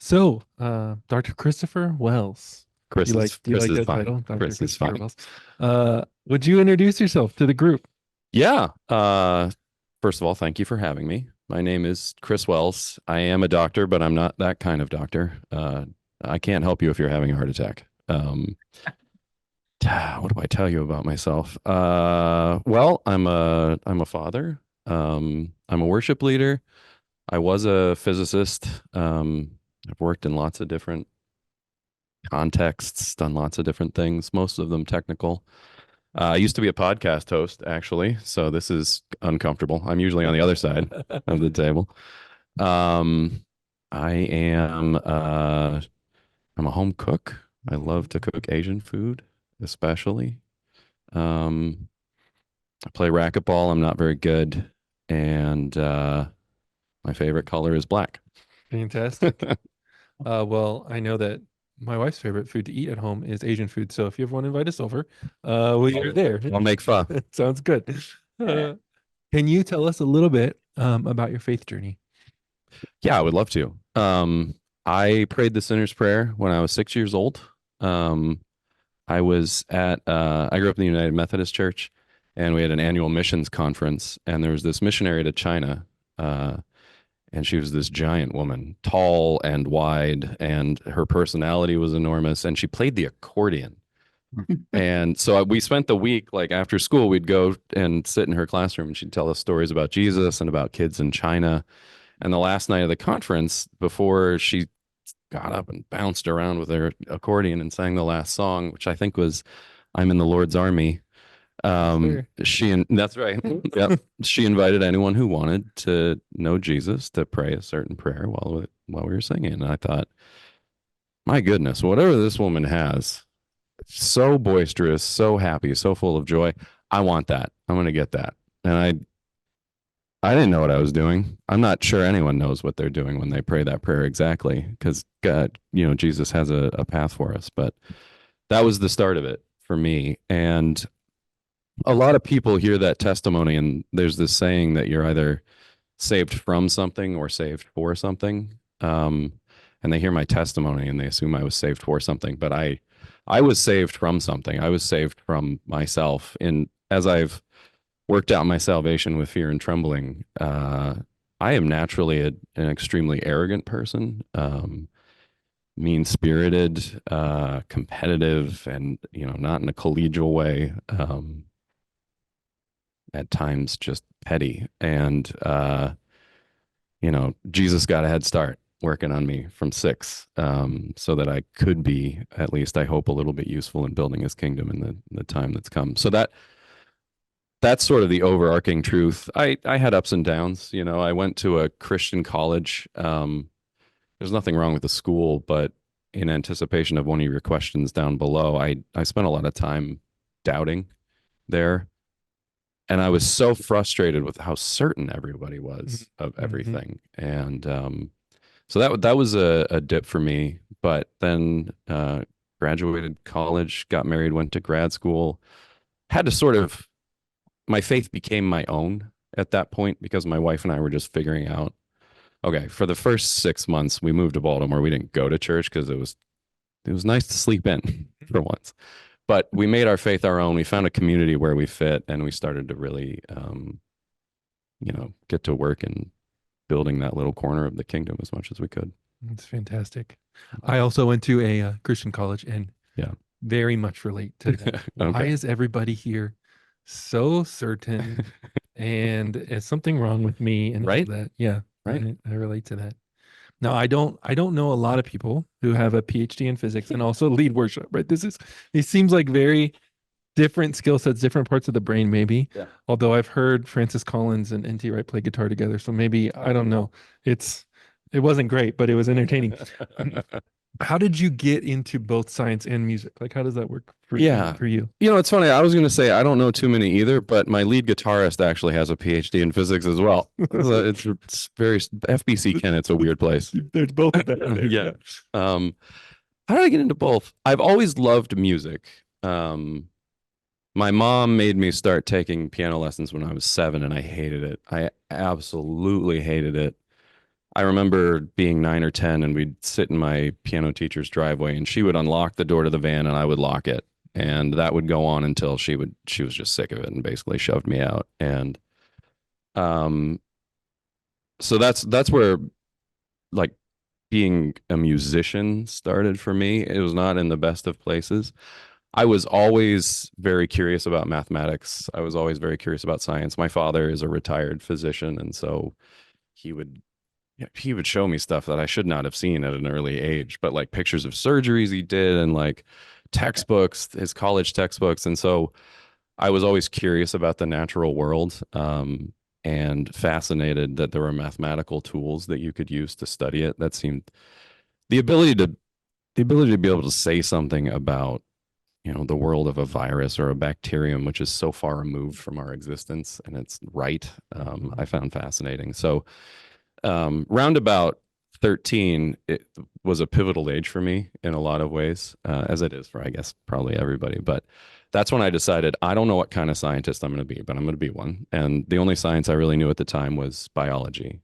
Dr. Christopher Wells. Chris is Do you Chris like is that fine. title, Dr. Chris is Christopher fine. Wells? Would you introduce yourself to the group? Yeah. First of all, thank you for having me. My name is Chris Wells. I am a doctor, but I'm not that kind of doctor. I can't help you if you're having a heart attack. What do I tell you about myself? Well, I'm a father. I'm a worship leader. I was a physicist. I've worked in lots of different contexts, done lots of different things, most of them technical. I used to be a podcast host, actually, so this is uncomfortable. I'm usually on the other side of the table. Um, I am I'm a home cook. I love to cook Asian food, especially. Um, I play racquetball. I'm not very good, and my favorite color is black. Fantastic. Well, I know that my wife's favorite food to eat at home is Asian food. So if you ever want to invite us over, we're there. I'll make pho. Sounds good. Uh, can you tell us a little bit about your faith journey? Yeah, I would love to. I prayed the sinner's prayer when I was 6 years old. Um, I grew up in the United Methodist Church, and we had an annual missions conference, and there was this missionary to China, uh, and she was this giant woman, tall and wide, and her personality was enormous, and she played the accordion. And so we spent the week, like after school, we'd go and sit in her classroom, and she'd tell us stories about Jesus and about kids in China. And the last night of the conference, before she got up and bounced around with her accordion and sang the last song, which I think was "I'm in the Lord's Army." Yes, sir. That's right. Yep. She invited anyone who wanted to know Jesus to pray a certain prayer while we were singing. And I thought, my goodness, whatever this woman has, so boisterous, so happy, so full of joy. I want that. I'm going to get that. And I didn't know what I was doing. I'm not sure anyone knows what they're doing when they pray that prayer exactly, because God, Jesus has a path for us. But that was the start of it for me. And a lot of people hear that testimony, and there's this saying that you're either saved from something or saved for something. And they hear my testimony and they assume I was saved for something, but I was saved from something. I was saved from myself. And as I've worked out my salvation with fear and trembling, I am naturally an extremely arrogant person, mean spirited, competitive, and not in a collegial way. At times, just petty. And Jesus got a head start working on me from six, so that I could be, at least I hope, a little bit useful in building his kingdom in the time that's come. So that's sort of the overarching truth. I had ups and downs. I went to a Christian college. There's nothing wrong with the school, but in anticipation of one of your questions down below, I spent a lot of time doubting there, and I was so frustrated with how certain everybody was of Mm-hmm. everything. And so that was a dip for me. But then graduated college, got married, went to grad school, had to sort of my faith became my own at that point because my wife and I were just figuring out. Okay, for the first 6 months, we moved to Baltimore. We didn't go to church because it was nice to sleep in for once. But we made our faith our own. We found a community where we fit, and we started to really, get to work in building that little corner of the kingdom as much as we could. It's fantastic. I also went to a Christian college and Yeah. very much relate to that. Why Okay. is everybody here so certain? And is something wrong with me and all Right. that? Yeah, Right. I relate to that. Now, I don't know a lot of people who have a PhD in physics and also lead worship, right? It seems like very different skill sets, different parts of the brain, maybe. Yeah. Although I've heard Francis Collins and NT Wright play guitar together, so maybe I don't know. It's it wasn't great, but it was entertaining. How did you get into both science and music? Like, how does that work Yeah. for you? It's funny. I was going to say I don't know too many either, but my lead guitarist actually has a PhD in physics as well. So it's very FBC Ken. It's a weird place. There's both of them there. Yeah. Um, how did I get into both? I've always loved music. Um, my mom made me start taking piano lessons when I was 7, and I hated it. I absolutely hated it. I remember being 9 or 10, and we'd sit in my piano teacher's driveway, and she would unlock the door to the van, and I would lock it, and that would go on until she was just sick of it and basically shoved me out. And um, so that's where like being a musician started for me. It was not in the best of places. I was always very curious about mathematics. I was always very curious about science. My father is a retired physician, and so he would he would show me stuff that I should not have seen at an early age, but like pictures of surgeries he did and like textbooks, his college textbooks. And so I was always curious about the natural world, and fascinated that there were mathematical tools that you could use to study it. That seemed the ability to the ability to be able to say something about the world of a virus or a bacterium, which is so far removed from our existence, and it's right. I found fascinating. So round about 13, it was a pivotal age for me in a lot of ways, as it is for, I guess, probably everybody. But that's when I decided I don't know what kind of scientist I'm going to be, but I'm going to be one. And the only science I really knew at the time was biology.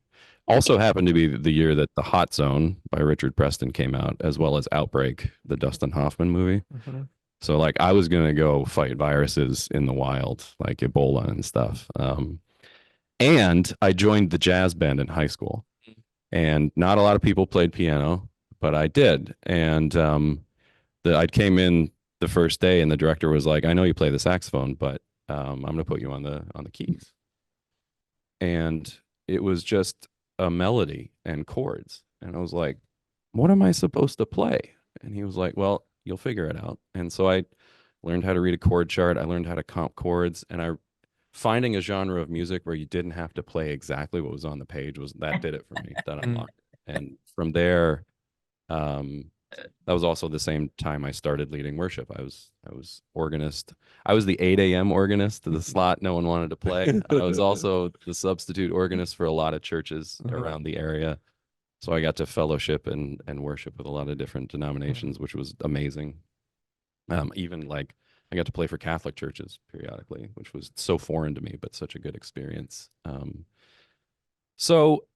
Also happened to be the year that The Hot Zone by Richard Preston came out, as well as Outbreak, the Dustin Hoffman movie. Mhm. So like I was gonna go fight viruses in the wild, like Ebola and stuff. And I joined the jazz band in high school, and not a lot of people played piano, but I did. And I came in the first day, and the director was like, "I know you play the saxophone, but I'm gonna put you on the keys." And it was just a melody and chords, and I was like, "What am I supposed to play?" And he was like, "Well, you'll figure it out." And so I learned how to read a chord chart. I learned how to comp chords, and I finding a genre of music where you didn't have to play exactly what was on the page was that did it for me. That Mm. unlocked it. And from there, um, that was also the same time I started leading worship. I was organist. I was the 8 a.m. organist, the slot no one wanted to play. I was also the substitute organist for a lot of churches Uh-huh. around the area. So I got to fellowship and worship with a lot of different Mhm. denominations, which was amazing. Even like I got to play for Catholic churches periodically, which was so foreign to me, but such a good experience. So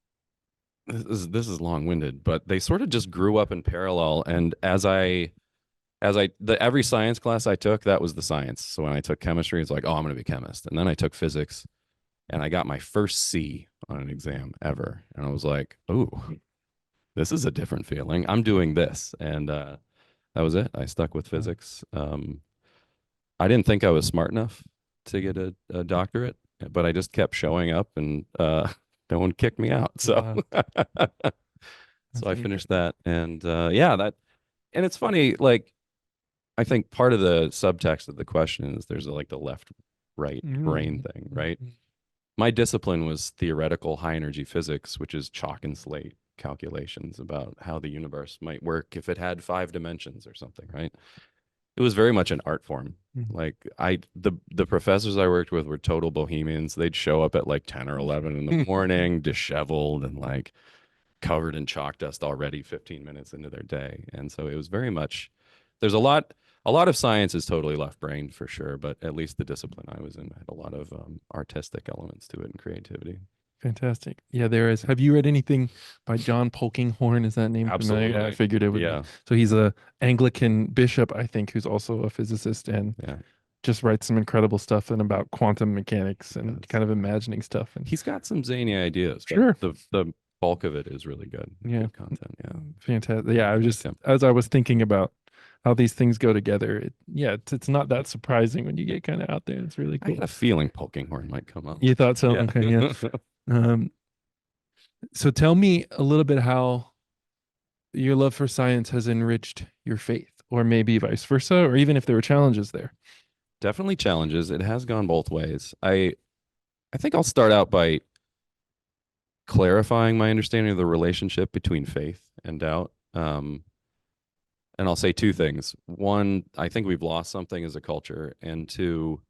this is long-winded, but they sort of just grew up in parallel. And the every science class I took, that was the science. So when I took chemistry, it's like, oh, I'm going to be a chemist. And then I took physics, and I got my first C on an exam ever, and I was like, oh, this is a different feeling. I'm doing this, and that was it. I stuck with Uh, physics. I didn't think I was smart enough to get a doctorate, but I just kept showing up, and no one kicked me out. So, Wow, so that's I neat. finished that, and yeah, and it's funny. Like I think part of the subtext of the question is there's like the left right brain Mm, thing, mm, right? mm, My discipline was theoretical high energy physics, which is chalk and slate calculations about how the universe might work if it had 5 dimensions or something, right? It was very much an art form. mm. Like the professors I worked with were total bohemians. They'd show up at like 10 or 11 in the morning, disheveled and like covered in chalk dust already 15 minutes into their day. And so it was very much there's a lot of science is totally left brain for sure, but at least the discipline I was in had a lot of artistic elements to it and creativity. Fantastic. Yeah, there is. Have you read anything by John Polkinghorne? Is that name familiar? Yeah, I Absolutely. figured it would be. Yeah. So he's a Anglican bishop, I think, who's also a physicist and Yeah. just writes some incredible stuff and about quantum mechanics and Yes. kind of imagining stuff. And He's got some zany ideas, but sure, the bulk of it is really good. yeah, Good content. Yeah. fantastic. Yeah, I was Liked just him. as I was thinking about how these things go together. Yeah, it's not that surprising when you get kind of out there. It's really I had cool. a feeling Polkinghorn might come up. You thought so? Yeah. Okay, yeah. Um, so tell me a little bit how your love for science has enriched your faith, or maybe vice versa, or even if there were challenges there. Definitely challenges. It has gone both ways. I think I'll start out by clarifying my understanding of the relationship between faith and doubt. And I'll say two things. One, I think we've lost something as a culture, and two,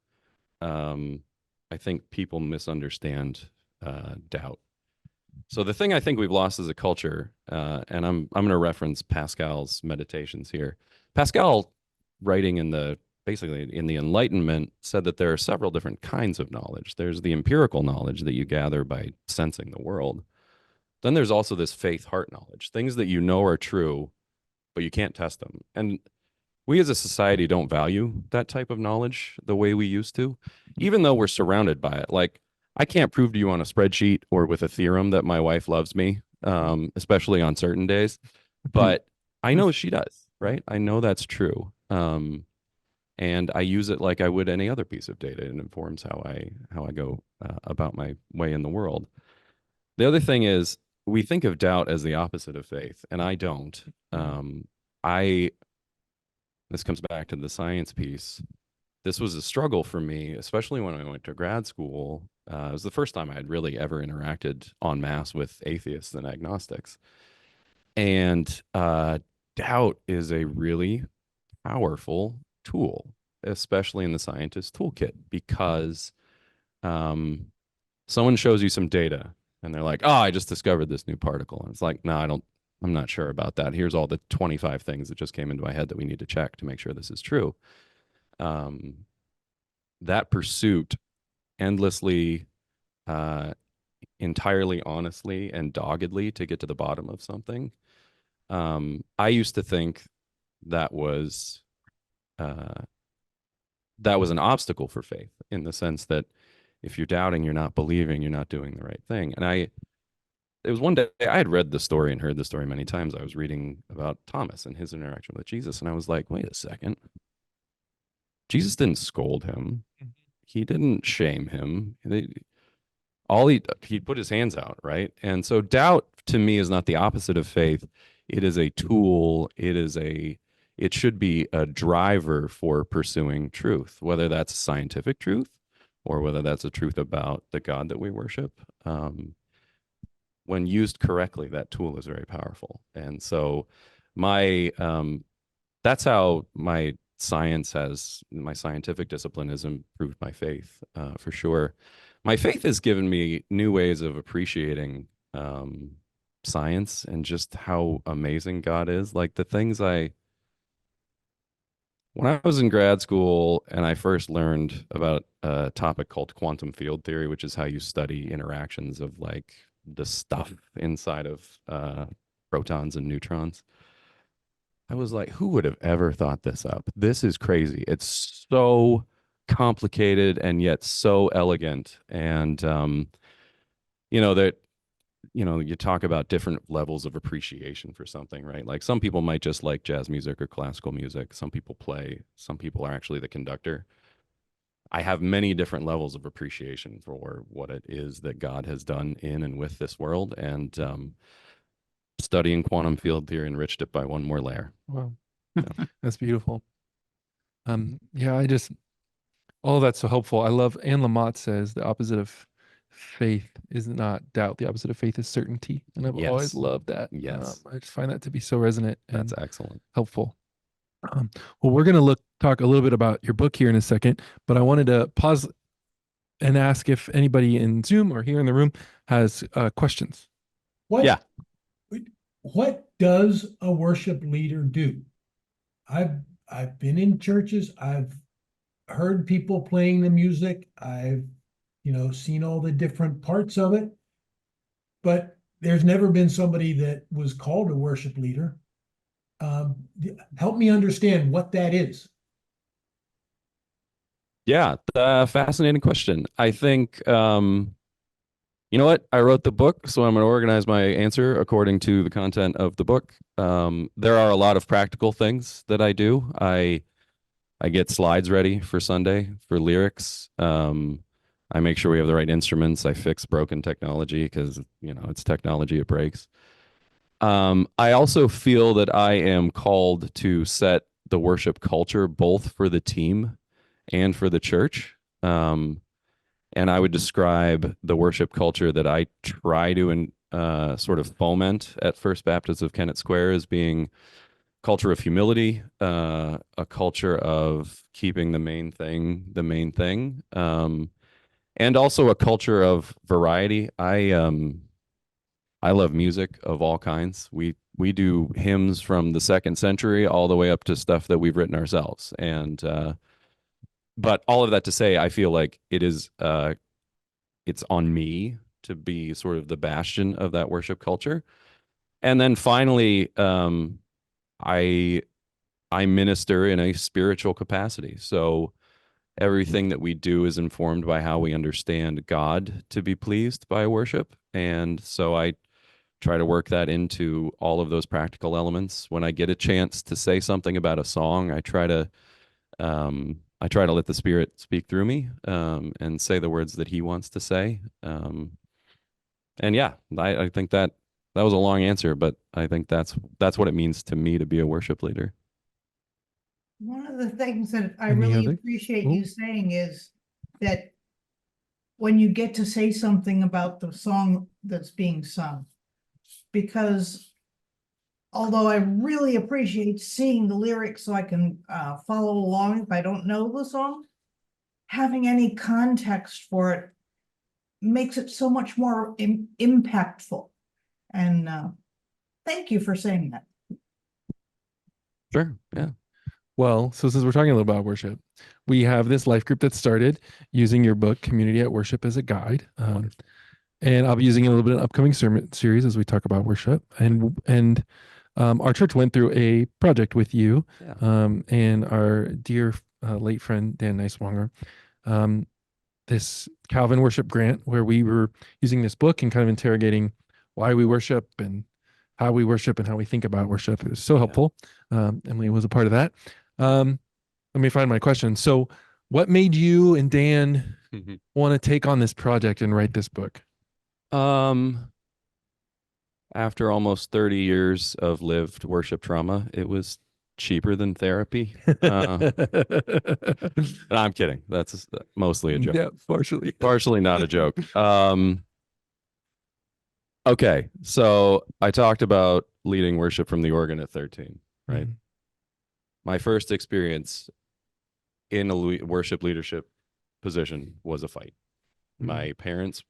um, I think people misunderstand doubt. So the thing I think we've lost as a culture, and I'm going to reference Pascal's meditations here. Pascal, writing in the basically in the Enlightenment, said that there are several different kinds of knowledge. There's the empirical knowledge that you gather by sensing the world, Then there's also this faith heart knowledge, things that you know are true, but you can't test them. And we as a society don't value that type of knowledge the way we used to, even though we're surrounded by it. Like, I can't prove to you on a spreadsheet or with a theorem that my wife loves me, especially on certain days, but I know she does, right? I know that's true. And I use it like I would any other piece of data. It informs how I go about my way in the world. The other thing is we think of doubt as the opposite of faith, and I don't. I This comes back to the science piece. This was a struggle for me, especially when I went to grad school. It was the first time I had really ever interacted en masse with atheists and agnostics. And doubt is a really powerful tool, especially in the scientist toolkit, because um, someone shows you some data and they're like, oh, I just discovered this new particle. And it's like, no, I'm not sure about that. Here's all the 25 things that just came into my head that we need to check to make sure this is true. Um, that pursuit endlessly, uh, entirely honestly and doggedly to get to the bottom of something. I used to think that was uh, that was an obstacle for faith in the sense that if you're doubting, you're not believing, you're not doing the right thing. And it was one day I had read the story and heard the story many times. I was reading about Thomas and his interaction with Jesus, and I was like, wait a second. Jesus didn't scold him. He didn't shame him. All he put his hands out, right? And so doubt to me is not the opposite of faith. It is a tool. It should be a driver for pursuing truth, whether that's scientific truth or whether that's a truth about the God that we worship. When used correctly, that tool is very powerful. And so my that's how my scientific discipline has improved my faith, for sure. My faith has given me new ways of appreciating science and just how amazing God is. Like the things when I was in grad school and I first learned about a topic called quantum field theory, which is how you study interactions of like the stuff inside of protons and neutrons. I was like, who would have ever thought this up? This is crazy. It's so complicated and yet so elegant. And that you talk about different levels of appreciation for something, right? Like some people might just like jazz music or classical music. Some people play, some people are actually the conductor. I have many different levels of appreciation for what it is that God has done in and with this world. And studying quantum field theory enriched it by one more layer. Wow. That's beautiful. Yeah, all that's so helpful. I love Anne Lamott says the opposite of faith is not doubt. The opposite of faith is certainty. And I've always Yes. loved that. Yes. I just find that to be so resonant That's and excellent. helpful. Well, we're going to talk a little bit about your book here in a second, but I wanted to pause and ask if anybody in Zoom or here in the room has questions. What Yeah. what does a worship leader do? I've been in churches, I've heard people playing the music, I've seen all the different parts of it, but there's never been somebody that was called a worship leader. Help me understand what that is. Yeah, fascinating question. I think you know what? I wrote the book, so I'm going to organize my answer according to the content of the book. There are a lot of practical things that I do. I get slides ready for Sunday for lyrics. I make sure we have the right instruments. I fix broken technology because it's technology, it breaks. I also feel that I am called to set the worship culture both for the team and for the church. And I would describe the worship culture that I try to sort of foment at First Baptist of Kennett Square as being culture of humility, a culture of keeping the main thing, and also a culture of variety. I love music of all kinds. We do hymns from the second century all the way up to stuff that we've written ourselves, and but all of that to say, I feel like it's on me to be sort of the bastion of that worship culture. And then finally, I I minister in a spiritual capacity. So everything that we do is informed by how we understand God to be pleased by worship. And so I try to work that into all of those practical elements. When I get a chance to say something about a song, I try to let the Spirit speak through me, and say the words that He wants to say. And yeah, I think that that was a long answer, but I think that's what it means to me to be a worship leader. One of the things that I Any really other? appreciate Oh. you saying is that when you get to say something about the song that's being sung, because although I really appreciate seeing the lyrics so I can follow along if I don't know the song, having any context for it makes it so much more impactful. And thank you for saying that. Sure. Yeah. Well, so since we're talking a little about worship, we have this life group that started using your book, Community at Worship, as a guide. And I'll be using it a little bit in upcoming sermon series as we talk about worship. And our church went through a project with you, Yeah. and our dear late friend Dan Neiswanger, this Calvin worship grant, where we were using this book and kind of interrogating why we worship and how we worship and how we think about worship. It was so helpful. Emily was a part of that. Let me find my question. So, what made you and Dan want to take on this project and write this book? After almost 30 years of lived worship trauma, it was cheaper than therapy. And I'm kidding. That's mostly a joke. Yeah, partially. Partially not a joke. Okay, so I talked about leading worship from the organ at 13, right? Mhm. My first experience in a worship leadership position was a fight. My parents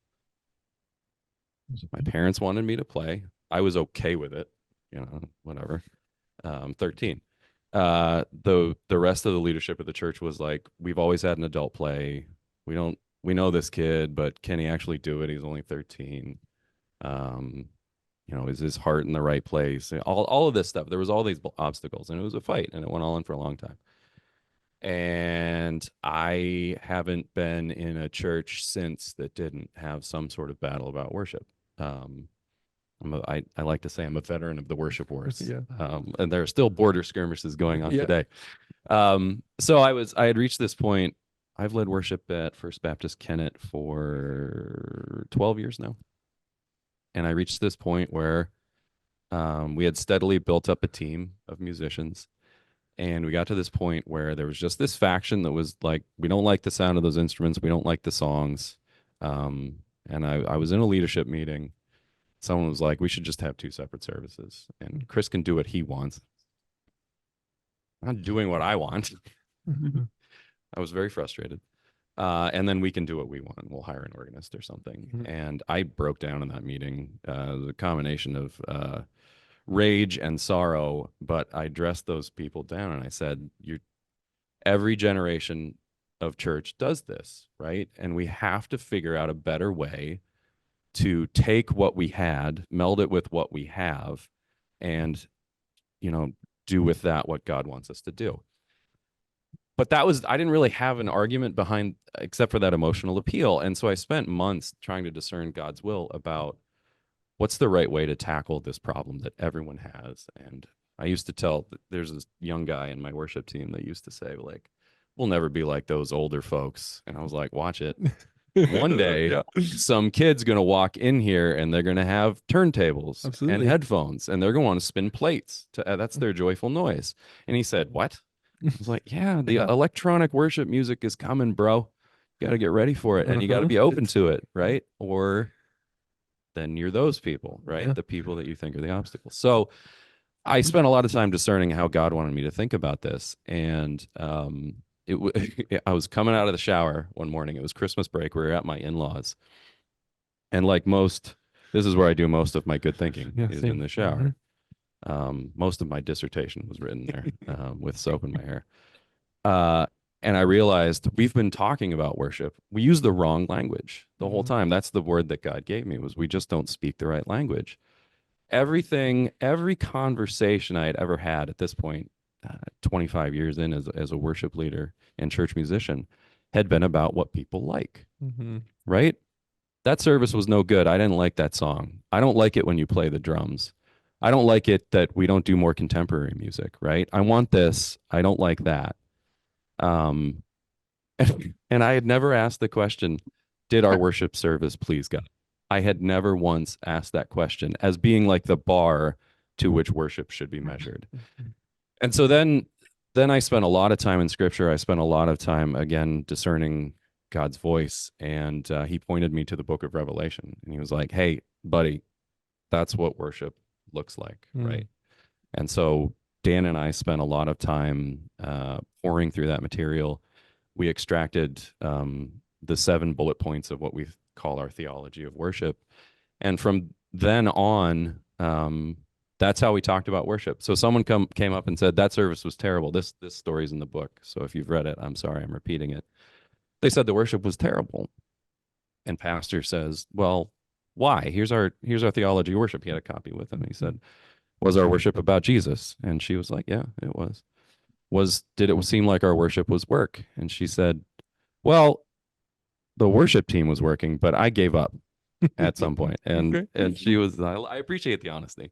wanted me to play. I was okay with it, whatever. 13. The rest of the leadership of the church was like, we've always had an adult play. We know this kid, but can he actually do it? He's only 13. Is his heart in the right place? All of this stuff. There was all these obstacles, and it was a fight, and it went on for a long time. And I haven't been in a church since that didn't have some sort of battle about worship. I like to say I'm a veteran of the worship wars. Yeah. And there are still border skirmishes going on Yeah. today. So I had reached this point. I've led worship at First Baptist Kennett for 12 years now. And I reached this point where we had steadily built up a team of musicians. And we got to this point where there was just this faction that was like, we don't like the sound of those instruments. We don't like the songs. And I was in a leadership meeting. Someone was like, we should just have 2 separate services. And Chris can do what he wants. I'm not doing what I want. I was very frustrated. And then we can do what we want. We'll hire an organist or something. Mhm. And I broke down in that meeting, the combination of rage and sorrow, but I dressed those people down and I said, every generation of church does this, right? And we have to figure out a better way to take what we had, meld it with what we have, and do with that what God wants us to do. But I didn't really have an argument behind, except for that emotional appeal. And so I spent months trying to discern God's will about what's the right way to tackle this problem that everyone has. And I used to tell, there's this young guy in my worship team that used to say, like, we'll never be like those older folks. And I was like, watch it. One day, Yeah. some kid's going to walk in here and they're going to have turntables Absolutely. and headphones, and they're going to want to spin plates. That's their joyful noise. And he said, what? I was like, yeah, the electronic worship music is coming, bro. You got to get ready for it. And you got to be open to it, right? Or then you're those people, right? Yeah. The people that you think are the obstacles. So I spent a lot of time discerning how God wanted me to think about this. And I was coming out of the shower one morning. It was Christmas break. We were at my in-laws. And like this is where I do most of my good thinking, is same. in the shower. Most of my dissertation was written there with soap in my hair. And I realized we've been talking about worship. We use the wrong language the whole time. That's the word that God gave me, was we just don't speak the right language. Every conversation I had ever had at this point, 25 years in as a worship leader and church musician, had been about what people like, Mm-hmm. right? That service was no good. I didn't like that song. I don't like it when you play the drums. I don't like it that we don't do more contemporary music, right? I want this. I don't like that. Um, and I had never asked the question, did our worship service please God? I had never once asked that question as being like the bar to which worship should be measured. And so then I spent a lot of time in scripture. I spent a lot of time again discerning God's voice, and he pointed me to the book of Revelation, and he was like, "Hey, buddy, that's what worship looks like, right?" And so Dan and I spent a lot of time pouring through that material. We extracted the 7 bullet points of what we call our theology of worship, and from then on, that's how we talked about worship. So someone came up and said that service was terrible. This story's in the book, so if you've read it, I'm sorry, I'm repeating it. They said the worship was terrible, and pastor says, "Well, why? Here's our theology of worship." He had a copy with him. He said, "Was our worship about Jesus?" And she was like, "Yeah, it was." Did it seem like our worship was work? And she said, "Well, the worship team was working, but I gave up at some point." And Okay. and she was, I appreciate the honesty.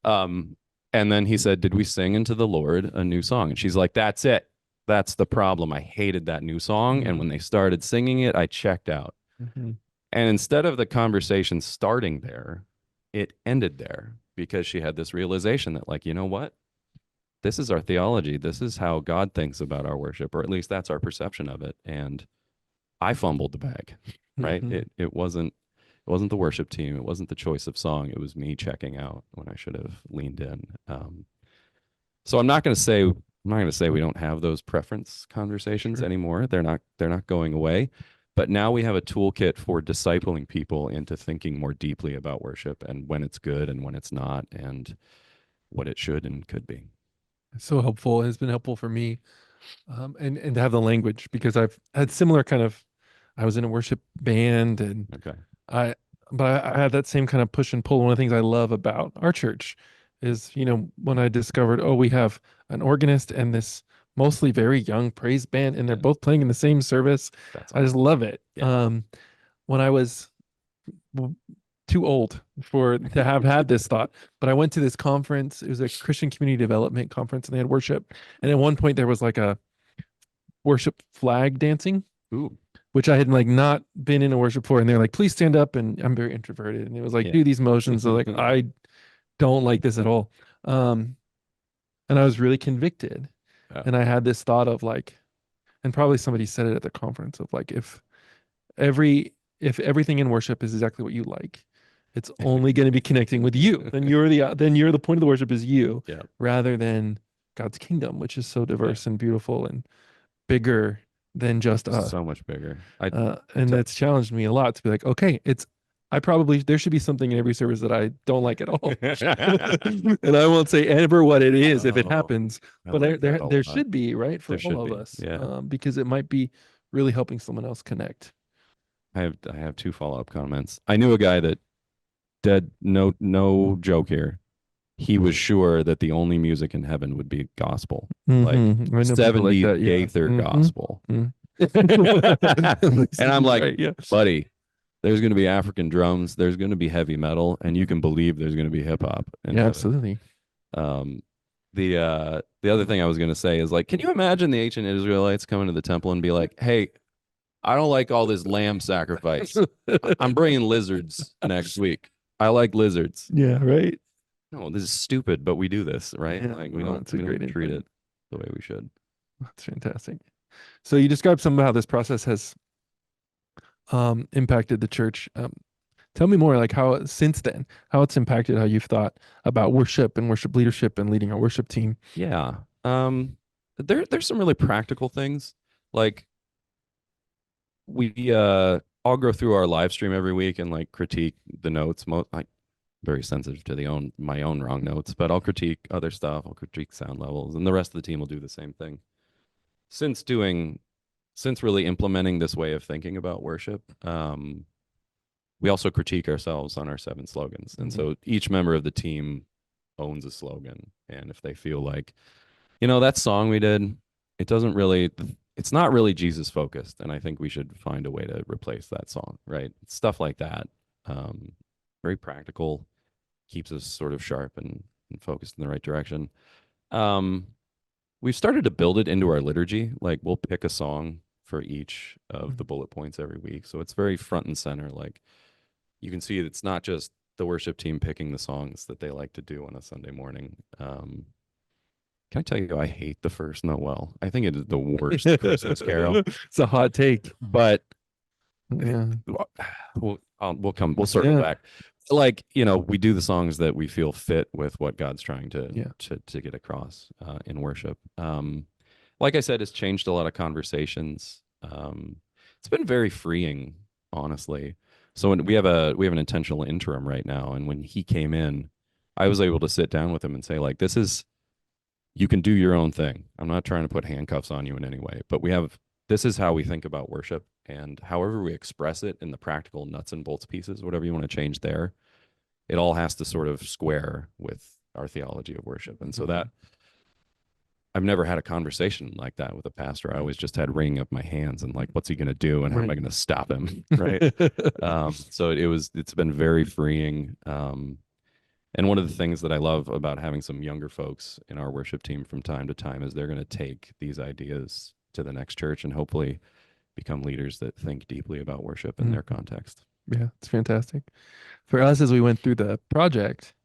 And then he said, "Did we sing into the Lord a new song?" And she's like, "That's it. That's the problem. I hated that new song. And when they started singing it, I checked out." Mm-hmm. And instead of the conversation starting there, it ended there because she had this realization that, like, you know what? This is our theology. This is how God thinks about our worship, or at least that's our perception of it. And I fumbled the bag, right? Mhm. It wasn't the worship team. It wasn't the choice of song. It was me checking out when I should have leaned in. So I'm not going to say we don't have those preference conversations Sure. anymore. They're not going away. But now we have a toolkit for discipling people into thinking more deeply about worship and when it's good and when it's not, and what it should and could be. It's so helpful. It's been helpful for me, and to have the language, because I've had similar kind of. I was in a worship band, and Okay. I, but I had that same kind of push and pull. One of the things I love about our church is, when I discovered, oh, we have an organist and this mostly very young praise band, and they're Yeah. both playing in the same service. That's I just awesome. love it. Yeah. When I was too old to have had this thought, but I went to this conference. It was a Christian community development conference, and they had worship. And at one point, there was like a worship flag dancing, Ooh. which I had like not been in a worship for. And they're like, "Please stand up." And I'm very introverted, and it was like, Yeah. "Do these motions." So like, I don't like this at all. And I was really convicted, Yeah. and I had this thought of like, and probably somebody said it at the conference, of like, every if everything in worship is exactly what you like, it's only going to be connecting with you. Then you're the point of the worship is you, Yeah. rather than God's kingdom, which is so diverse and beautiful and bigger than just us. So much bigger. And that's challenged me a lot to be like, okay, there should be something in every service that I don't like at all. And I won't say ever what it is if it Oh, happens, I but like that a there lot. should be, right, for There should all of be. us. Yeah. Because it might be really helping someone else connect. I have 2 follow-up comments. I knew a guy that no joke here. He was sure that the only music in heaven would be gospel. Like Mhm. I know people like 70s that, yeah. Gaither Mhm. gospel. Mhm. And I'm like, Right, yeah. buddy, there's going to be African drums, there's going to be heavy metal, and you can believe there's going to be hip hop in Yeah, heaven. absolutely. The other thing I was going to say is, like, can you imagine the ancient Israelites coming to the temple and be like, "Hey, I don't like all this lamb sacrifice. I'm bringing lizards next week. I like lizards." Yeah, right. No, this is stupid, but we do this, right? Yeah, Like, no, it's a we great don't treat insight. it the way we should. That's fantastic. So you described some of how this process has impacted the church. Tell me more, like how since then, how it's impacted how you've thought about worship and worship leadership and leading a worship team. Yeah. There's some really practical things. Like, we all go through our live stream every week and like critique the notes. Like, very sensitive to my own wrong notes, but I'll critique other stuff. I'll critique sound levels, and the rest of the team will do the same thing. since doing since really implementing this way of thinking about worship, we also critique ourselves on our 7 slogans. And so each member of the team owns a slogan. And if they feel like, that song we did, it's not really Jesus focused. And I think we should find a way to replace that song, right? Stuff like that. Very practical, keeps us sort of sharp and focused in the right direction. We've started to build it into our liturgy. Like we'll pick a song for each of the bullet points every week. So it's very front and center. Like you can see it's not just the worship team picking the songs that they like to do on a Sunday morning. Can I tell you, I hate the first Noel. I think it is the worst Christmas carol. It's a hot take. But Yeah. we'll circle back. Like, we do the songs that we feel fit with what God's trying to get across in worship. Like I said, it's changed a lot of conversations. It's been very freeing, honestly. So when we have an intentional interim right now, and when he came in, I was able to sit down with him and say, like, you can do your own thing. I'm not trying to put handcuffs on you in any way, but this is how we think about worship, and however we express it in the practical nuts and bolts pieces, whatever you want to change there, it all has to sort of square with our theology of worship. And so that I've never had a conversation like that with a pastor. I always just had wringing of my hands and like, what's he going to do? And how am I going to stop him? Right. So it's been very freeing. And one of the things that I love about having some younger folks in our worship team from time to time is they're going to take these ideas to the next church and hopefully become leaders that think deeply about worship in their context. Yeah, it's fantastic. For us, as we went through the project,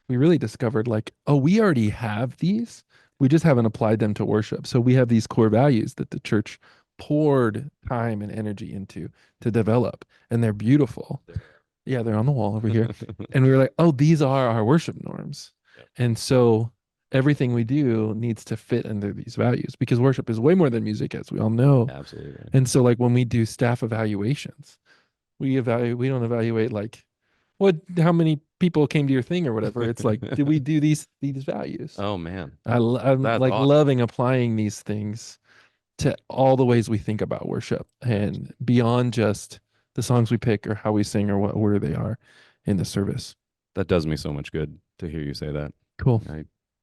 we really discovered like, oh, we already have these. We just haven't applied them to worship. So we have these core values that the church poured time and energy into to develop, and they're beautiful. Yeah, they're on the wall over here. And we were like, oh, these are our worship norms. Yep. And so everything we do needs to fit under these values, because worship is way more than music, as we all know. Absolutely. And so like when we do staff evaluations, we don't evaluate like how many people came to your thing or whatever. It's like, did we do these values? Oh man. I'm That's like awesome. loving applying these things to all the ways we think about worship, and beyond just the songs we pick or how we sing or what order they are in the service. That does me so much good to hear you say that. Cool.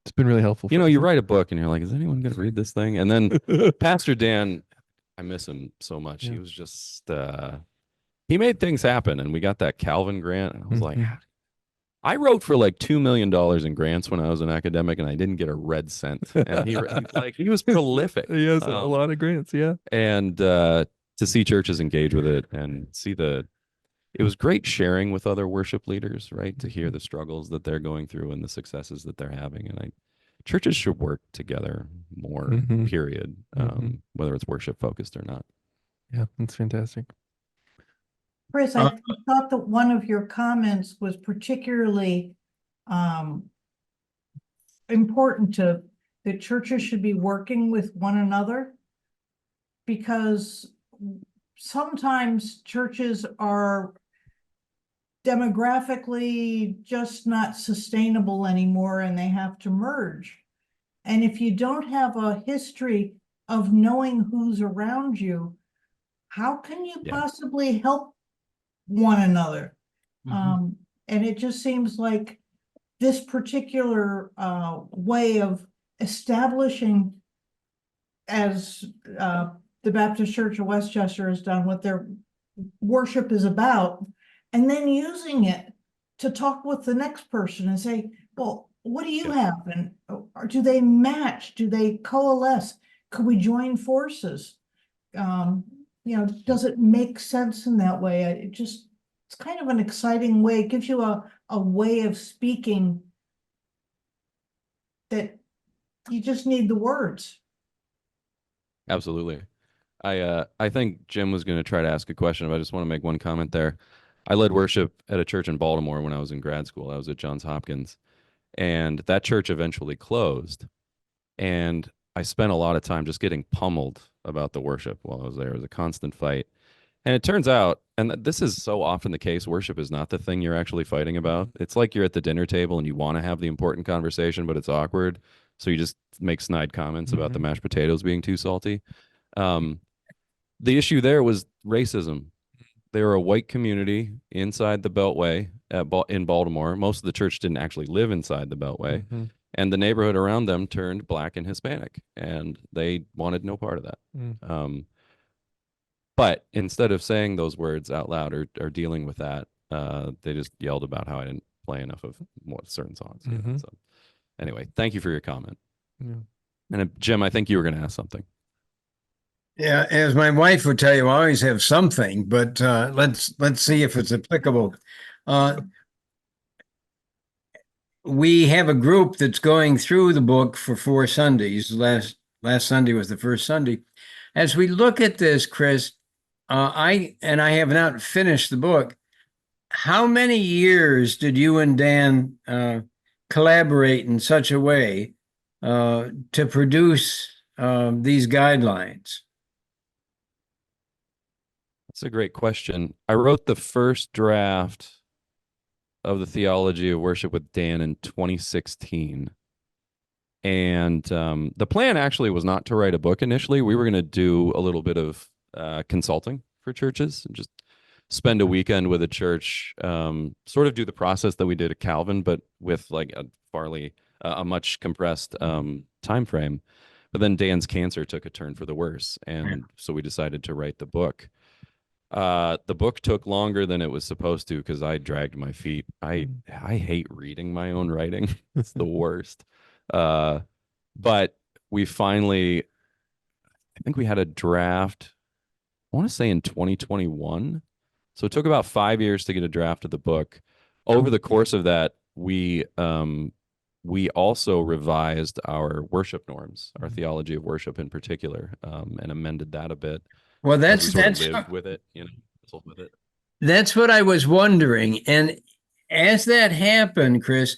It's been really helpful. You write a book and you're like, is anyone going to read this thing? And then Pastor Dan, I miss him so much. Yeah. He was just, he made things happen, and we got that Calvin grant. And I was like, I wrote for like $2 million in grants when I was an academic, and I didn't get a red cent. And he was prolific. He has a lot of grants. Yeah. And to see churches engage with it and see it was great sharing with other worship leaders, right? To hear the struggles that they're going through and the successes that they're having. And churches should work together more, period, whether it's worship focused or not. Yeah, that's fantastic. Chris, I thought that one of your comments was particularly important that churches should be working with one another, because sometimes churches are demographically just not sustainable anymore and they have to merge. And if you don't have a history of knowing who's around you, how can you possibly help one another? And it just seems like this particular way of establishing, as the Baptist Church of Westchester has done, what their worship is about, and then using it to talk with the next person and say, well, what do you have? And or do they match? Do they coalesce? Could we join forces? Does it make sense in that way? It's kind of an exciting way. It gives you a way of speaking that you just need the words. Absolutely. I think Jim was going to try to ask a question, but I just want to make one comment there. I led worship at a church in Baltimore when I was in grad school. I was at Johns Hopkins, and that church eventually closed. And I spent a lot of time just getting pummeled about the worship while I was there. It was a constant fight. And it turns out, and this is so often the case, worship is not the thing you're actually fighting about. It's like you're at the dinner table and you want to have the important conversation, but it's awkward. So you just make snide comments about the Mhm. mashed potatoes being too salty. The issue there was racism. They were a white community inside the Beltway in Baltimore. Most of the church didn't actually live inside the Beltway, Mhm. and the neighborhood around them turned black and Hispanic, and they wanted no part of that. Mm. But instead of saying those words out loud or dealing with that, they just yelled about how I didn't play enough of certain songs. Mhm. So anyway, thank you for your comment. Yeah. And Jim, I think you were going to ask something. Yeah, as my wife would tell you, I always have something, but let's see if it's applicable. Uh, we have a group that's going through the book for 4 Sundays. Last Sunday was the first Sunday. As we look at this, Chris, I have not finished the book. How many years did you and Dan collaborate in such a way to produce these guidelines? That's a great question. I wrote the first draft of the theology of worship with Dan in 2016. And the plan actually was not to write a book initially. We were going to do a little bit of consulting for churches and just spend a weekend with a church, sort of do the process that we did at Calvin, but with like a much compressed time frame. But then Dan's cancer took a turn for the worse, and so we decided to write the book. The book took longer than it was supposed to because I dragged my feet. I hate reading my own writing. It's the worst. But we finally, I think we had a draft, I want to say in 2021. So it took about 5 years to get a draft of the book. Over the course of that, we also revised our worship norms, our theology of worship in particular, and amended that a bit. Well, As we sort of lived with it, wrestled with it. that's what I was wondering. And as that happened, Chris,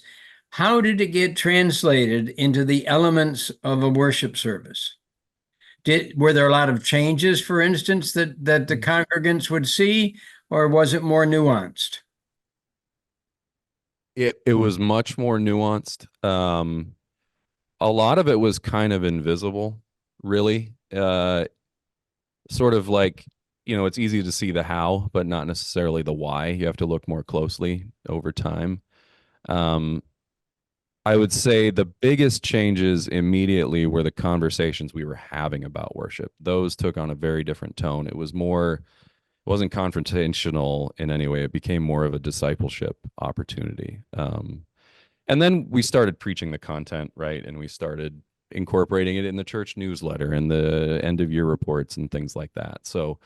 how did it get translated into the elements of a worship service? Were there a lot of changes, for instance, that the congregants would see, or was it more nuanced? It was much more nuanced. A lot of it was kind of invisible, really. Sort of like, it's easy to see the how, but not necessarily the why. You have to look more closely over time. I would say the biggest changes immediately were the conversations we were having about worship. Those took on a very different tone. It wasn't confrontational in any way. It became more of a discipleship opportunity. And then we started preaching the content, right? And we started incorporating it in the church newsletter and the end of year reports and things like that. So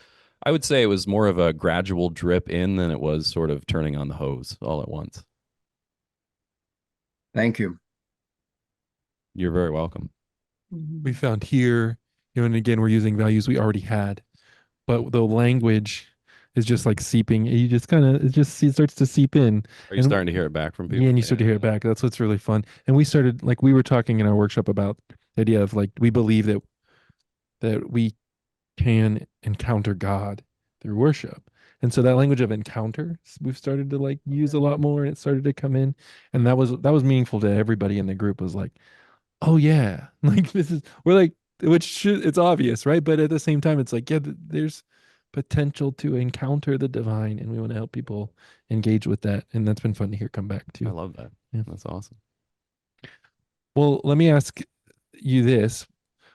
I would say it was more of a gradual drip in than it was sort of turning on the hose all at once. Thank you. You're very welcome. We found here, and again, we're using values we already had, but the language is just like seeping. You just kind of, it starts to seep in. Are you starting to hear it back from people? Yeah, and you start to hear it back. That's what's really fun. And we started, like, we were talking in our workshop about the idea of like, we believe that we can encounter God through worship. And so that language of encounter, we've started to like use a lot more, and it started to come in. And that was meaningful to everybody in the group. Was like, oh yeah, like we're like, it's obvious, right? But at the same time, it's like, yeah, there's potential to encounter the divine, and we want to help people engage with that. And that's been fun to hear come back too. I love that. Yeah. That's awesome. Well, let me ask you this.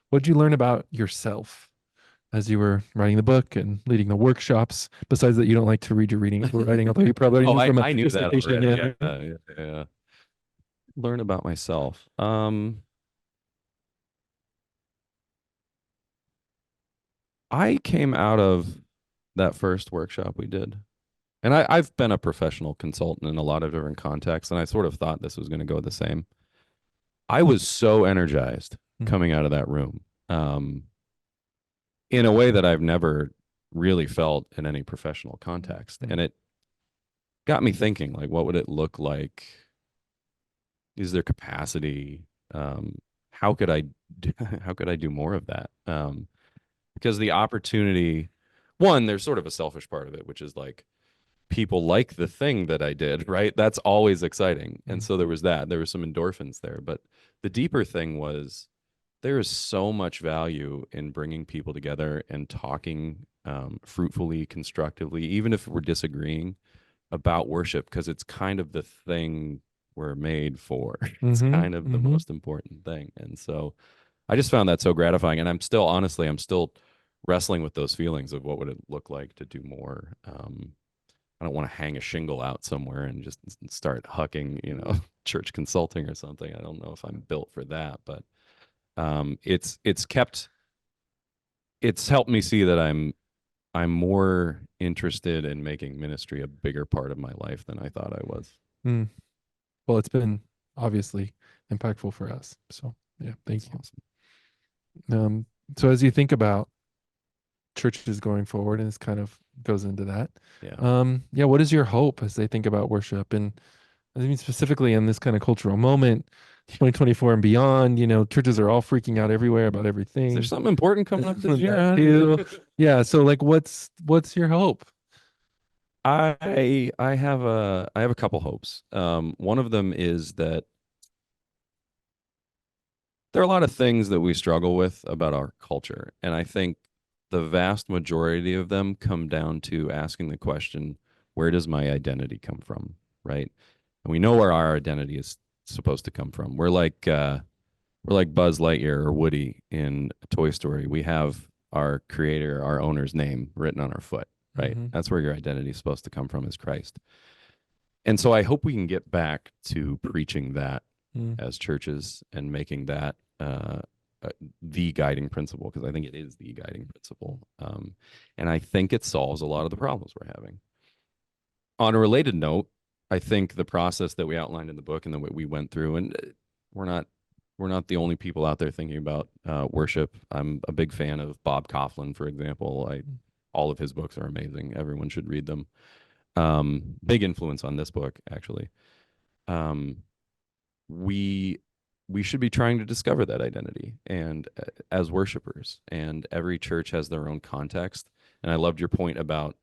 What did you learn about yourself as you were writing the book and leading the workshops, besides that you don't like to read your writing, although you probably I knew that already. Yeah. Learn about myself. I came out of that first workshop we did, and I've been a professional consultant in a lot of different contexts, and I sort of thought this was going to go the same. I was so energized coming out of that room, in a way that I've never really felt in any professional context. And it got me thinking, like, what would it look like? Is there capacity? How could I do more of that? Because the opportunity, one, there's sort of a selfish part of it, which is like, people like the thing that I did, right? That's always exciting. And Mhm. so there was that. There was some endorphins there. But the deeper thing was there is so much value in bringing people together and talking fruitfully, constructively, even if we're disagreeing about worship, because it's kind of the thing we're made for. It's Mhm, kind of the mhm. most important thing. And so I just found that so gratifying. And I'm still, honestly, I'm still wrestling with those feelings of what would it look like to do more. I don't want to hang a shingle out somewhere and just start hucking, church consulting or something. I don't know if I'm built for that, but it's helped me see that I'm more interested in making ministry a bigger part of my life than I thought I was. Mm. Well, it's been obviously impactful for us. So yeah, thank That's you. awesome. So as you think about churches going forward, and this kind of goes into that, Yeah. yeah, what is your hope as they think about worship? And I mean, specifically in this kind of cultural moment, 2024 and beyond, churches are all freaking out everywhere about Is everything. there something important coming up this year? That too. Yeah. So like, what's your hope? I have a couple hopes. One of them is that there are a lot of things that we struggle with about our culture, and I think the vast majority of them come down to asking the question, where does my identity come from? Right? And we know where our identity is supposed to come from. We're like Buzz Lightyear or Woody in Toy Story. We have our creator, our owner's name written on our foot, right? Mhm. That's where your identity is supposed to come from, is Christ. And so I hope we can get back to preaching that Mm. as churches and making that the guiding principle, because I think it is the guiding principle. And I think it solves a lot of the problems we're having. On a related note, I think the process that we outlined in the book and the way we went through, and we're not we're not the only people out there thinking about worship. I'm a big fan of Bob Coughlin, for example. All of his books are amazing. Everyone should read them. Big influence on this book, actually. Um, we we should be trying to discover that identity and as worshipers, and every church has their own context. And I loved your point about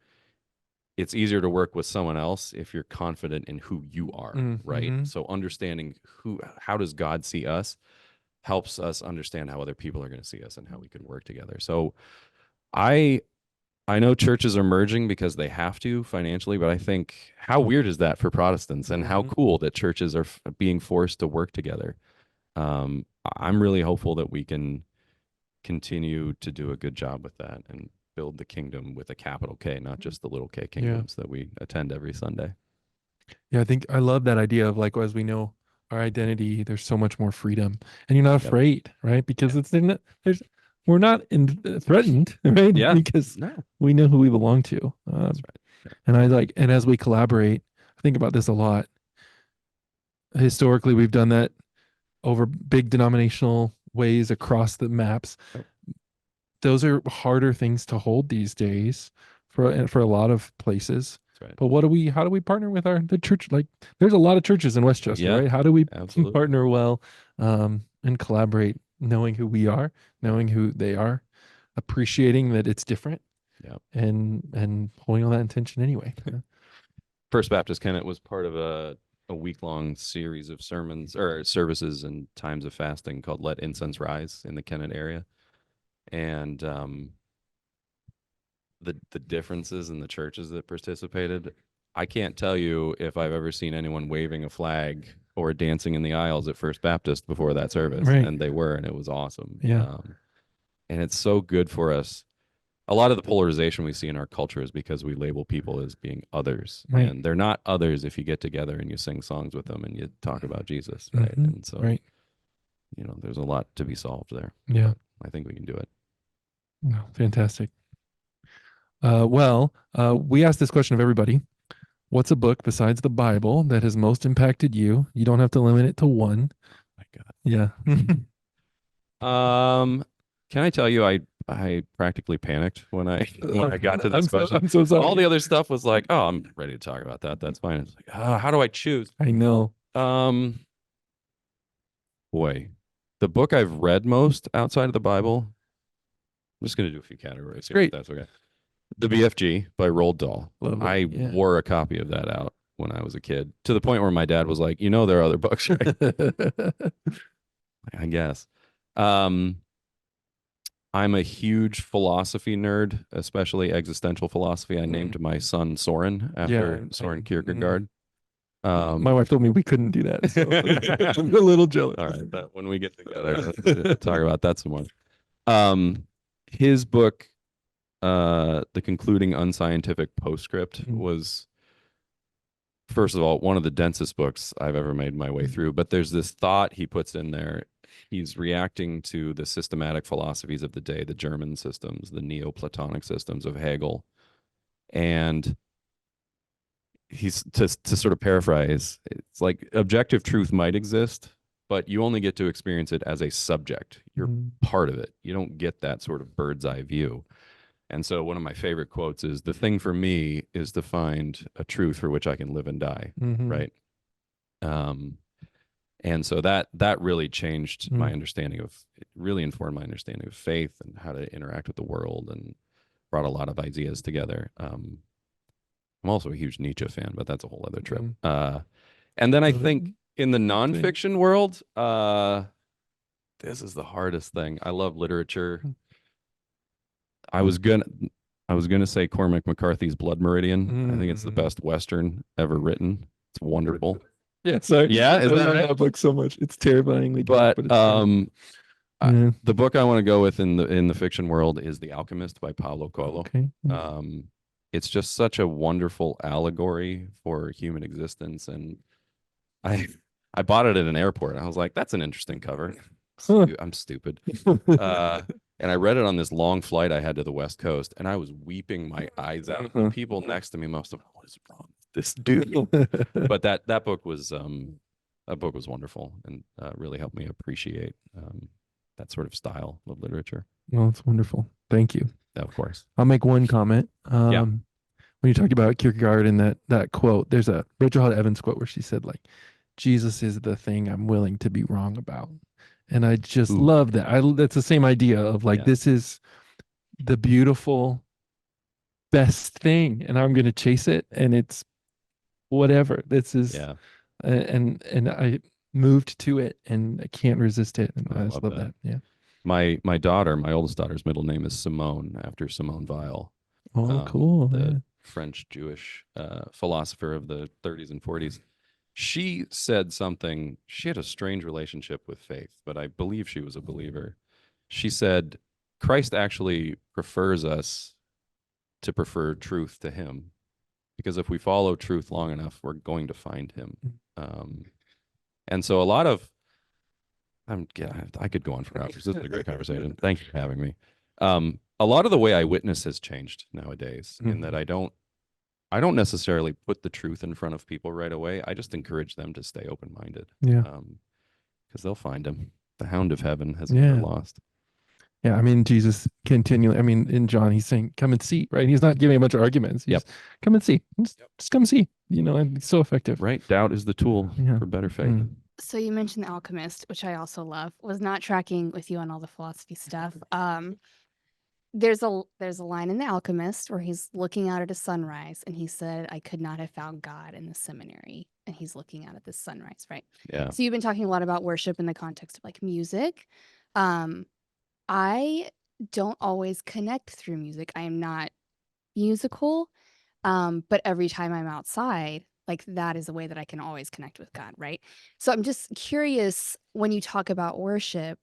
it's easier to work with someone else if you're confident in who you are, right? Mhm. So understanding how does God see us helps us understand how other people are going to see us and how we can work together. So I I know churches are merging because they have to financially, but I think how weird is that for Protestants, and how Mhm. cool that churches are being forced to work together. I'm really hopeful that we can continue to do a good job with that and build the kingdom with a capital K, not just the little K Yeah. kingdoms that we attend every Sunday. Yeah, I think I love that idea of like, as we know our identity, there's so much more freedom, and you're not Yep. afraid, right? Because it's in there's we're not threatened, right? Yeah. Because No, we know who we belong to. that's right. And as we collaborate, I think about this a lot. Historically, we've done that over big denominational ways across the maps. Yep. Those are harder things to hold these days for a lot of places. That's right. But how do we partner with the church? Like there's a lot of churches in Westchester, Yeah, right? How do we absolutely. partner well and collaborate, knowing who we are, knowing who they are, appreciating that it's different, Yeah. and holding on that intention anyway. First Baptist Kennett was part of a week-long series of sermons or services and times of fasting called Let Incense Rise in the Kennett area. And the differences in the churches that participated, I can't tell you if I've ever seen anyone waving a flag or dancing in the aisles at First Baptist before that service. Right. And they were, and it was awesome. Yeah. And it's so good for us. A lot of the polarization we see in our culture is because we label people as being others, Right. and they're not others if you get together and you sing songs with them and you talk about Jesus, right? Mhm. And so, Right. there's a lot to be solved there. Yeah. I think we can do it. No, fantastic. We asked this question of everybody. What's a book besides the Bible that has most impacted you? You don't have to limit it to one. My Yeah. God. Can I tell you, I practically panicked when I got to this question. I'm so sorry. All the other stuff was like, oh, I'm ready to talk about that. That's fine. It's like, how do I choose? I know. Boy, the book I've read most outside of the Bible. I'm just going to do a few categories here. Great. If that's okay. The BFG by Roald Dahl. Love it, I yeah. wore a copy of that out when I was a kid, to the point where my dad was like, there are other books, right? I guess. Um, I'm a huge philosophy nerd, especially existential philosophy. I named my son Soren after Soren Kierkegaard. My wife told me we couldn't do that, so I'm a little jealous. All right, but when we get together, let's talk about that some more. His book, The Concluding Unscientific Postscript, was, first of all, one of the densest books I've ever made my way through. But there's this thought he puts in there. He's reacting to the systematic philosophies of the day, the German systems, the Neoplatonic systems of Hegel. And he's to sort of paraphrase, it's like objective truth might exist, but you only get to experience it as a subject. You're part of it. You don't get that sort of bird's eye view. And so one of my favorite quotes is, the thing for me is to find a truth for which I can live and die. Right. And so that really changed my understanding of, it really informed my understanding of faith and how to interact with the world, and brought a lot of ideas together. I'm also a huge Nietzsche fan, but that's a whole other trip. And then I think in the nonfiction world, this is the hardest thing. I love literature. I was gonna say Cormac McCarthy's Blood Meridian. I think it's the best Western ever written. It's wonderful. Yeah, sorry. Yeah, I is love that right? that book so much. It's terrifyingly But dark, it's the book I want to go with in the fiction world is The Alchemist by Paulo Coelho. okay. It's just such a wonderful allegory for human existence, and I bought it at an airport. I was like, that's an interesting cover. I'm stupid. And I read it on this long flight I had to the West Coast, and I was weeping my eyes out. The people next to me must have, what is wrong with this dude? But that book was wonderful, and really helped me appreciate that sort of style of literature. Well, it's wonderful. Thank you. Of course. I'll make one comment. When you talked about Kierkegaard and that quote, there's a Rachel Held Evans quote where she said, like, Jesus is the thing I'm willing to be wrong about. And I just love that. That's the same idea of like, this is the beautiful, best thing, and I'm going to chase it, and it's whatever. This is, and I moved to it, and I can't resist it. And I just love that. Yeah. My oldest daughter's middle name is Simone, after Simone Weil. Oh, cool. The French Jewish philosopher of the 30s and 40s. She said something, she had a strange relationship with faith, but I believe she was a believer. She said, Christ actually prefers us to prefer truth to him, because if we follow truth long enough, we're going to find him. And so a lot of, I could go on for hours. This is a great conversation. Thank you for having me. A lot of the way I witness has changed nowadays, in that I don't necessarily put the truth in front of people right away. I just encourage them to stay open-minded. Yeah. Because they'll find him. The hound of heaven has never lost. Yeah, I mean, Jesus continually, I mean, in John, he's saying, come and see, right? He's not giving a bunch of arguments. He's come and see. Just come see, and it's so effective. Right. Doubt is the tool for better faith. So you mentioned The Alchemist, which I also love. Was not tracking with you on all the philosophy stuff. There's a line in The Alchemist where he's looking out at a sunrise, and he said, I could not have found God in the seminary. And he's looking out at this sunrise, right? Yeah. So you've been talking a lot about worship in the context of like music. I don't always connect through music. I am not musical. But every time I'm outside, like that is a way that I can always connect with God, right? So I'm just curious, when you talk about worship,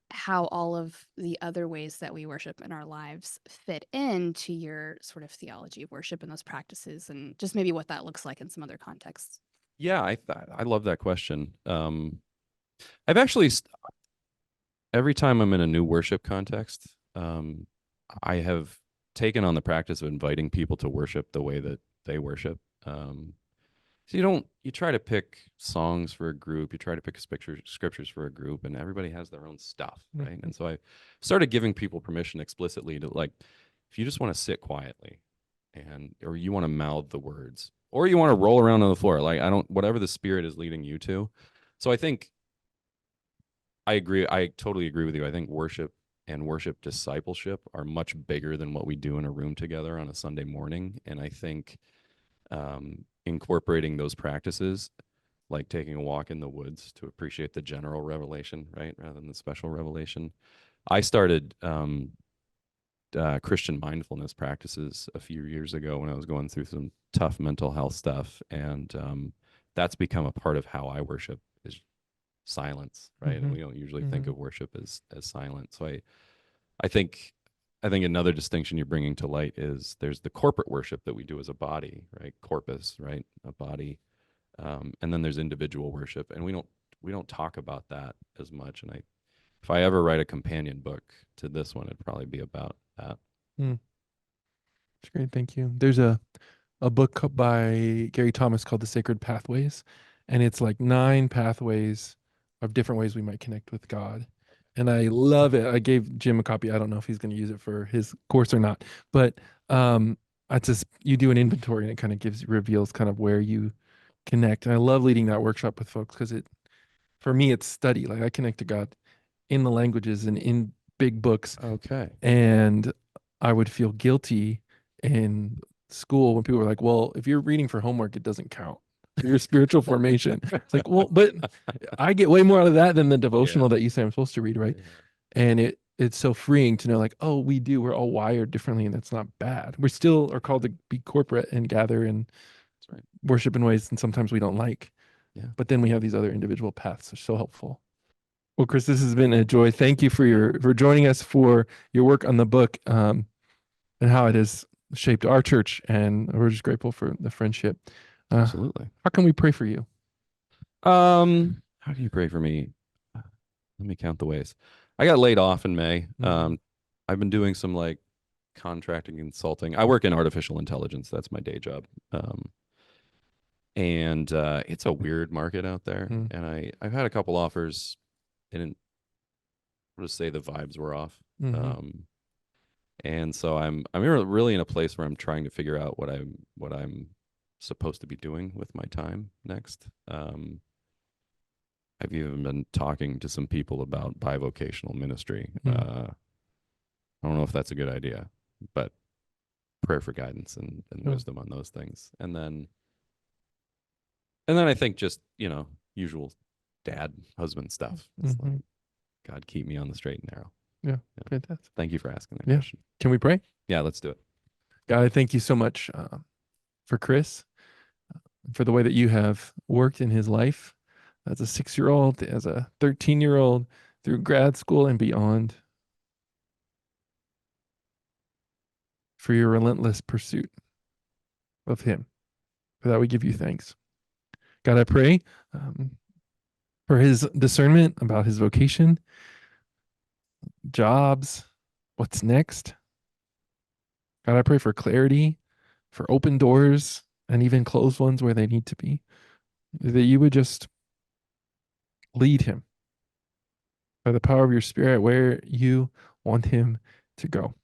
how all of the other ways that we worship in our lives fit into your sort of theology of worship and those practices, and just maybe what that looks like in some other contexts. Yeah, I love that question. I've actually, every time I'm in a new worship context, I have taken on the practice of inviting people to worship the way that they worship. So you try to pick songs for a group, you try to pick scriptures for a group, and everybody has their own stuff, right? And so I started giving people permission explicitly to, like, if you just want to sit quietly, or you want to mouth the words, or you want to roll around on the floor, like, whatever the Spirit is leading you to. So I think I totally agree with you. I think worship and worship discipleship are much bigger than what we do in a room together on a Sunday morning. And I think incorporating those practices, like taking a walk in the woods to appreciate the general revelation, right, rather than the special revelation. I started Christian mindfulness practices a few years ago when I was going through some tough mental health stuff, and that's become a part of how I worship is silence, right? And we don't usually think of worship as silent. So I think another distinction you're bringing to light is there's the corporate worship that we do as a body, right? Corpus, right? A body, and then there's individual worship, and we don't talk about that as much. And if I ever write a companion book to this one, it'd probably be about that. That's great. Thank you. There's a book by Gary Thomas called The Sacred Pathways, and it's like 9 pathways of different ways we might connect with God. And I love it. I gave Jim a copy. I don't know if he's going to use it for his course or not, but it's just, you do an inventory and it kind of reveals kind of where you connect. And I love leading that workshop with folks because for me, it's study. Like I connect to God in the languages and in big books. Okay. And I would feel guilty in school when people were like, well, if you're reading for homework, it doesn't count. Your spiritual formation. It's like, well, but I get way more out of that than the devotional that you say I'm supposed to read, right? And it's so freeing to know, like, oh, we're all wired differently, and that's not bad. We still are called to be corporate and gather and worship in ways and sometimes we don't like. Yeah. But then we have these other individual paths that are so helpful. Well, Chris, this has been a joy. Thank you for joining us for your work on the book, and how it has shaped our church, and we're just grateful for the friendship. Absolutely. How can we pray for you? How do you pray for me? Let me count the ways. I got laid off in May. I've been doing some like contracting consulting. I work in artificial intelligence. That's my day job. And it's a weird market out there. And I've had a couple offers, and I'll just say the vibes were off. And so I'm really in a place where I'm trying to figure out what I'm supposed to be doing with my time next. I've even been talking to some people about bivocational ministry. I don't know if that's a good idea, but prayer for guidance and wisdom on those things. And then I think just, usual dad, husband stuff. It's like, God, keep me on the straight and narrow. Yeah. Fantastic. Thank you for asking that Yeah. question. Can we pray? Yeah, let's do it. God, I thank you so much for Chris, for the way that you have worked in his life as a 6-year-old, as a 13-year-old, through grad school and beyond, for your relentless pursuit of him. For that, we give you thanks. God, I pray for his discernment about his vocation, jobs, what's next. God, I pray for clarity, for open doors, and even closed ones where they need to be. That you would just lead him by the power of your Spirit where you want him to go.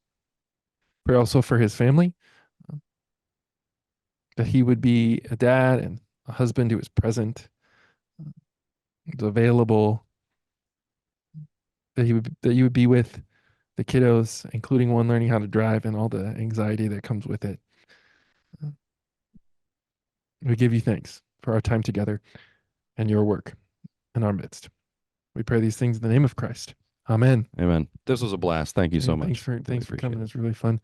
Pray also for his family, that he would be a dad and a husband who is present, is available, that you would be with the kiddos, including one learning how to drive and all the anxiety that comes with it. We give you thanks for our time together and your work in our midst. We pray these things in the name of Christ. Amen. Amen. This was a blast. Thank you so Yeah, much. Thanks for coming. It's really fun.